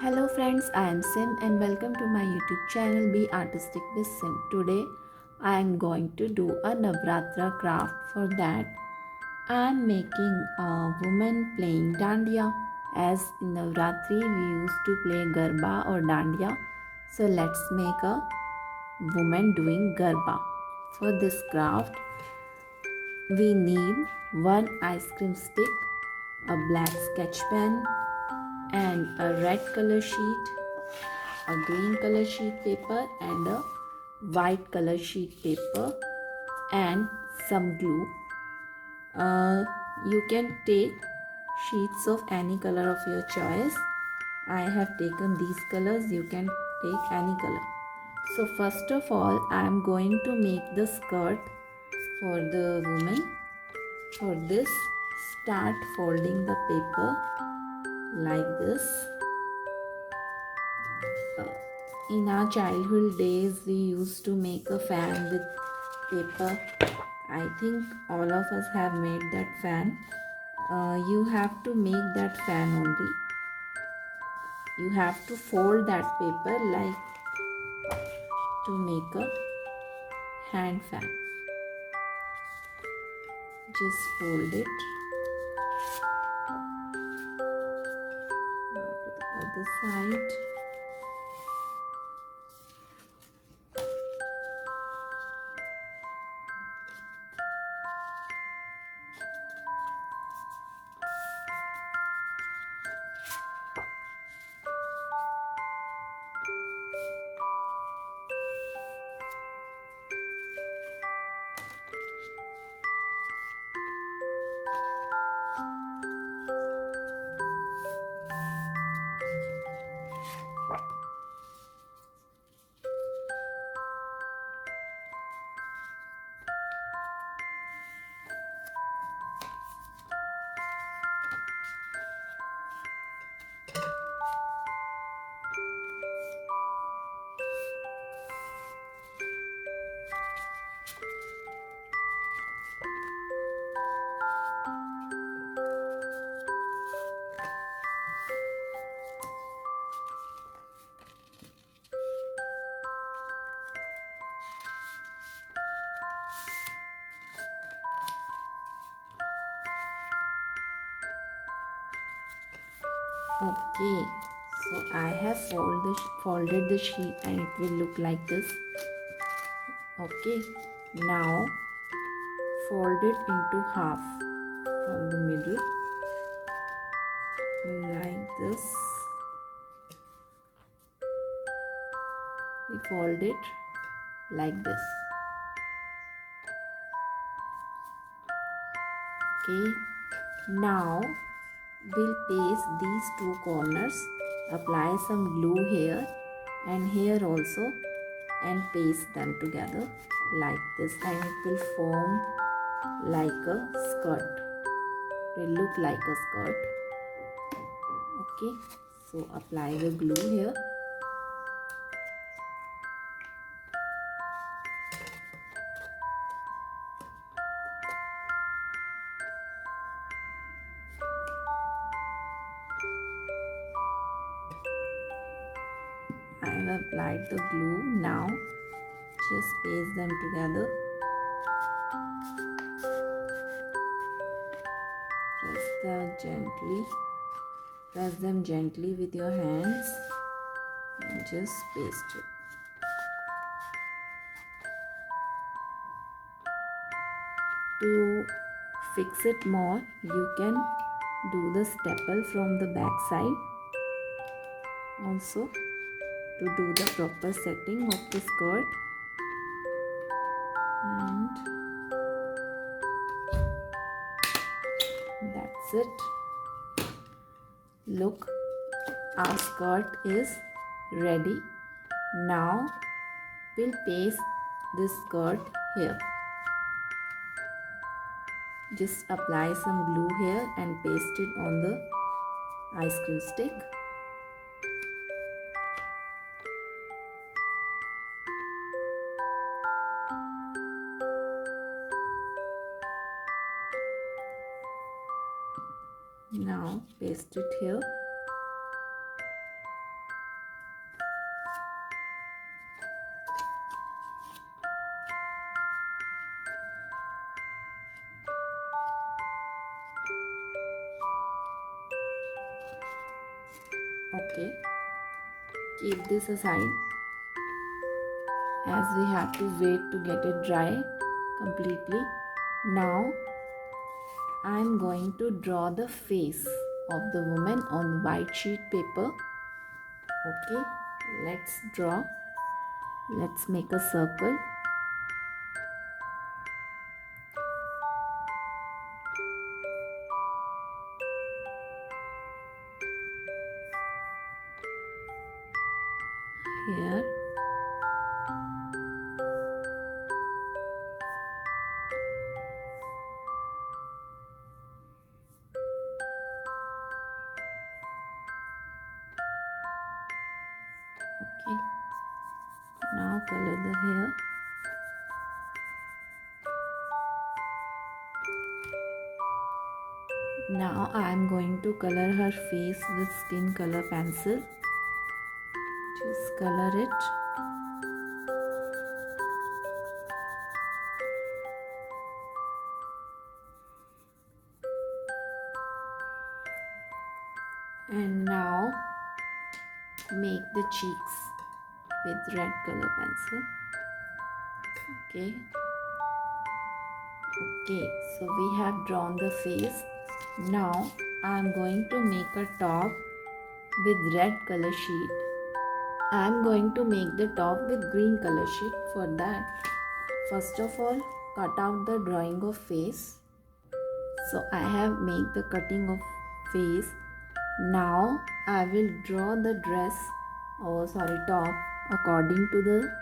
Hello friends, I am Sim and welcome to my YouTube channel Be Artistic with Sim. Today I am going to do a Navratra craft. For that I am making a woman playing dandiya. As in Navratri we used to play garba or dandiya. So let's make a woman doing garba. For this craft we need one ice cream stick, a black sketch pen and a red color sheet, a green color sheet paper and a white color sheet paper and some glue. You can take sheets of any color of your choice. I have taken these colors. You can take any color. So first of all I am going to make the skirt for the woman. For this, start folding the paper like this. In our childhood days, we used to make a fan with paper. I think all of us have made that fan. You have to make that fan only. You have to fold that paper like to make a hand fan. Just fold it. Now to the other side. Okay, so I have folded the sheet and it will look like this. Okay, now fold it into half from the middle like this. We fold it like this. Okay, now we'll paste these two corners, apply some glue here and here also and paste them together like this and it will form like a skirt. It will look like a skirt. Okay, so apply the glue here. I have applied the glue. Now just paste them together. Press them gently with your hands and just paste it. To fix it more, you can do the staple from the back side also to do the proper setting of the skirt. And that's it. Look, our skirt is ready. Now we'll paste this skirt here. Just apply some glue here and paste it on the ice cream stick. Now paste it here. Okay, keep this aside as we have to wait to get it dry completely. Now I am going to draw the face of the woman on white sheet paper. Okay, let's draw. Let's make a circle. Here. Okay, now color the hair. Now I am going to color her face with skin color pencil. Just color it. And now make the cheeks with red color pencil. Okay. Okay, so we have drawn the face. Now I am going to make a top with red color sheet. I am going to make the top with green color sheet. For that, first of all, cut out the drawing of face. So I have made the cutting of face. Now I will draw the dress, top, according to the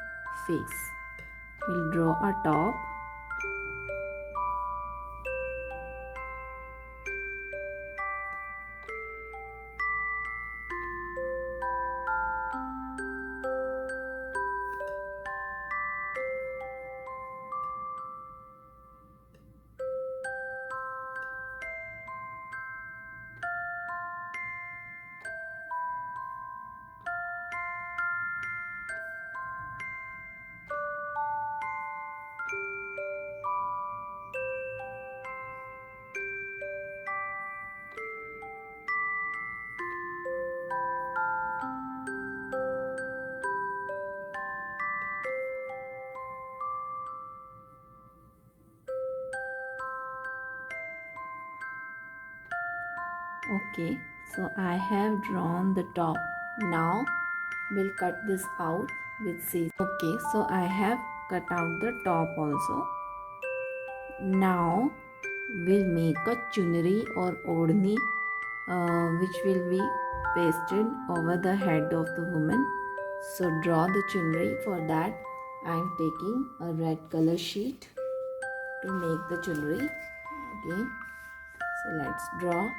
face. We'll draw a top. Okay, so I have drawn the top. Now we'll cut this out with scissors. Okay, so I have cut out the top also. Now we'll make a chunri or odhni which will be pasted over the head of the woman. So draw the chunri. For that I am taking a red color sheet to make the chunri. Again, so let's draw.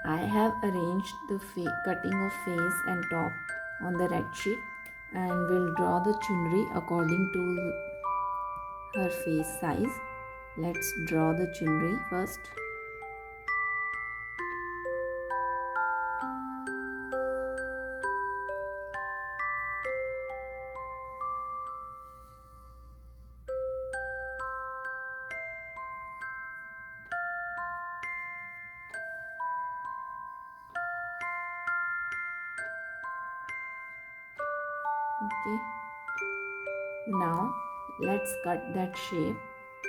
I have arranged the cutting of face and top on the red sheet and will draw the chunri according to her face size. Let's draw the chunri first. Okay. Now let's cut that shape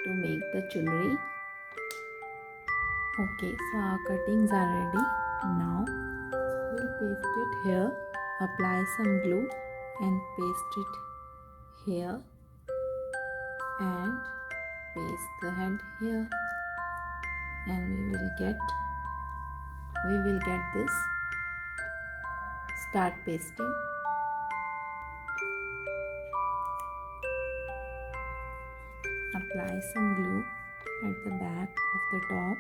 to make the chunri. Okay, so our cuttings are ready. Now we'll paste it here. Apply some glue and paste it here and paste the head here, and we will get this. Start pasting. Apply some glue at the back of the top.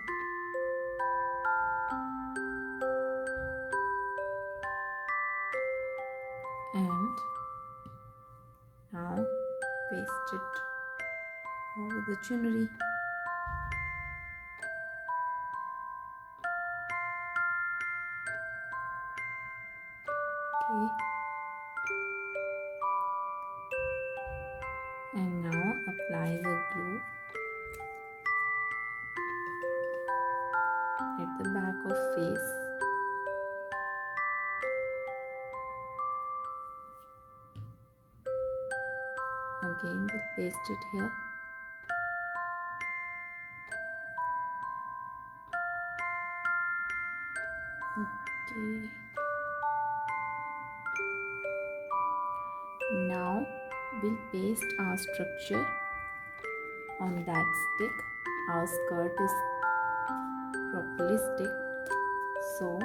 And now paste it over the chunri. Okay. And now apply the glue at the back of face. again we'll paste it here. Okay. Now we'll paste our structure on that stick. Our skirt is properly sticked, so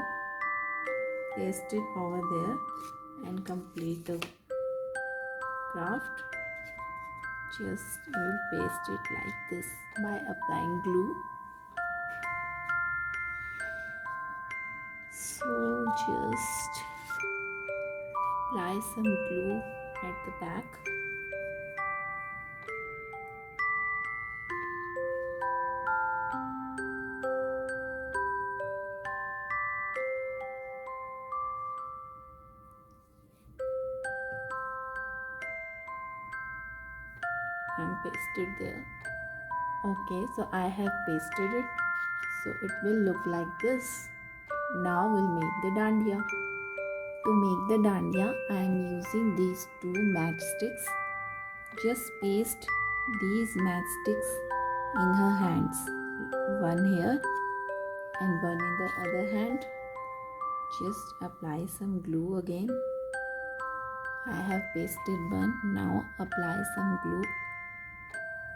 paste it over there and complete the craft. Just you will paste it like this by applying glue. So just apply some glue at the back. And paste it there. Okay, so I have pasted it, so it will look like this. Now we'll make the dandiya. To make the dandiya, I am using these two matchsticks. Just paste these matchsticks in her hands, one here and one in the other hand. Just apply some glue again. I have pasted one. Now apply some glue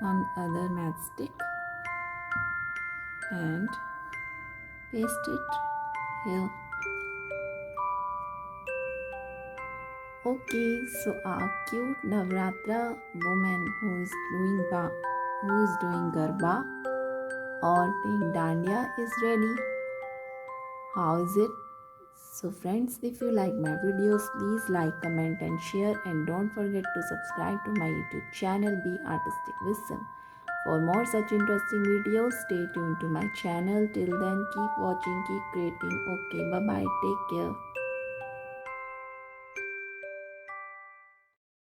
on other matchstick and paste it here. Okay, so our cute Navratra woman who is doing garba or playing dandiya is ready. How is it? So friends, if you like my videos, please like, comment and share, and don't forget to subscribe to my YouTube channel Be Artistic with Sim. For more such interesting videos, stay tuned to my channel. Till then, keep watching, keep creating. Okay, bye bye. Take care.